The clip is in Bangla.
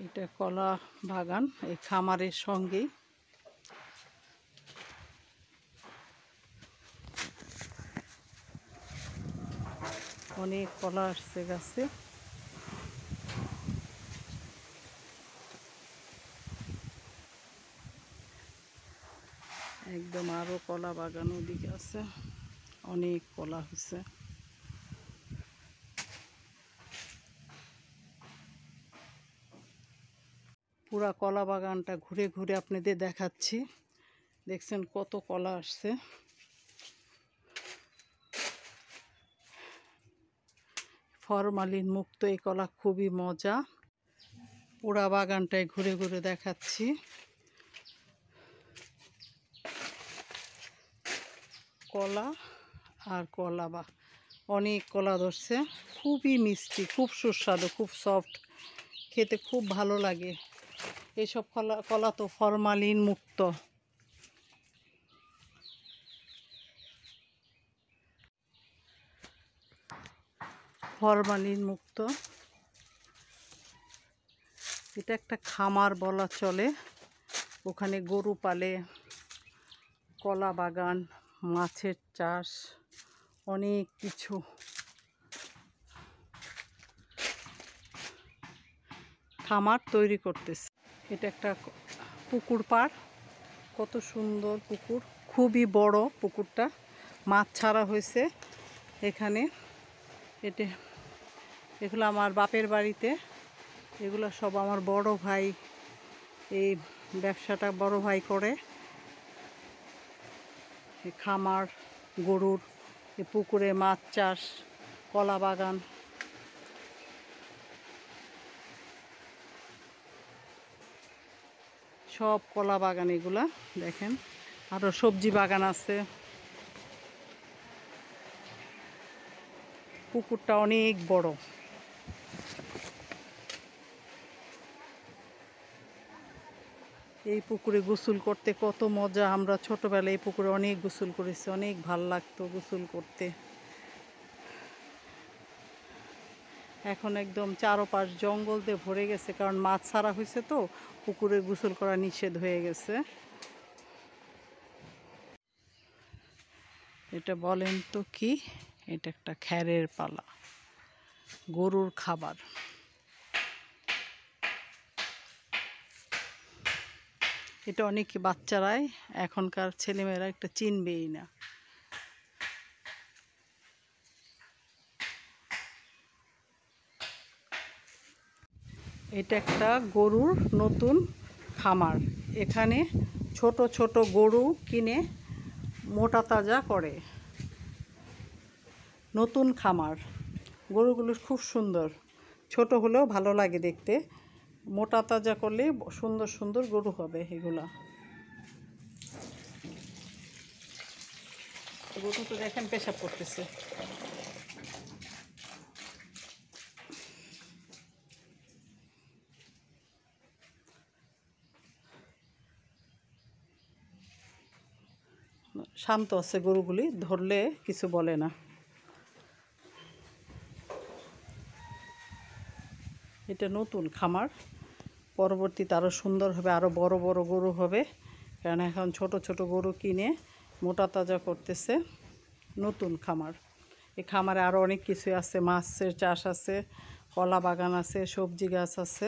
এটা কলা বাগান এই খামারের সঙ্গেই। অনেক কলা আসছে গাছে। একদম আরো কলা বাগান ওদিকে আছে, অনেক কলা হয়েছে। পুরা কলা বাগানটা ঘুরে ঘুরে আপনাদের দেখাচ্ছি। দেখছেন কত কলা আসছে। ফরমালিন মুক্ত এই কলা, খুবই মজা। পুরা বাগানটায় ঘুরে ঘুরে দেখাচ্ছি। কলা আর কলা, বা অনেক কলা ধরছে, খুবই মিষ্টি, খুব সুস্বাদু, খুব সফট, খেতে খুব ভালো লাগে। এসব কলা তো ফরমালিন মুক্ত। ফরমালিন মুক্ত। এটা একটা খামার বলা চলে, ওখানে গরু পালে, কলা বাগান, মাছের চাষ, অনেক কিছু। খামার তৈরি করতেছে। এটা একটা পুকুর পাড়, কত সুন্দর পুকুর, খুবই বড় পুকুরটা। মাছ ছাড়া হয়েছে এখানে। এগুলো আমার বাপের বাড়িতে, এগুলো সব আমার বড় ভাই, এই ব্যবসাটা বড় ভাই করে। খামার, গরুর, এ পুকুরে মাছ চাষ, কলা বাগান। সব কলা বাগান এগুলা দেখেন, আরো সবজি বাগান আছে। পুকুরটা অনেক বড়। এই পুকুরে গোসল করতে কত মজা। আমরা ছোটবেলায় এই পুকুরে অনেক গোসল করেছি, অনেক ভাল লাগতো গোসল করতে। এখন একদম চারপাশ জঙ্গল দিয়ে ভরে গেছে, কারণ মাছ ছাড়া হয়েছে তো পুকুরে গোসল করা নিষেধ হয়ে গেছে। এটা বলেন তো কি? এটা একটা খ্যারের পালা, গরুর খাবার। এটা অনেকে বাচ্চারাই, এখনকার ছেলেমেয়েরা একটা চিনবেই না। এটা একটা গরুর নতুন খামার। এখানে ছোট ছোট গরু কিনে মোটা তাজা করে। নতুন খামার, গরুগুলো খুব সুন্দর, ছোট হলেও ভালো লাগে দেখতে। মোটা তাজা করলে সুন্দর সুন্দর গরু হবে এগুলা। গরু তো দেখেন পেশাব করতেছে। শান্ত আছে গরুগুলি, ধরলে কিছু বলে না। এটা নতুন খামার, পরবর্তীতে আরও সুন্দর হবে, আরও বড় বড় গরু হবে, কারণ এখন ছোট ছোট গরু কিনে মোটা তাজা করতেছে। নতুন খামার। এই খামারে আরও অনেক কিছু আছে, মাছের চাষ আছে, কলা বাগান আছে, সবজি গাছ আছে।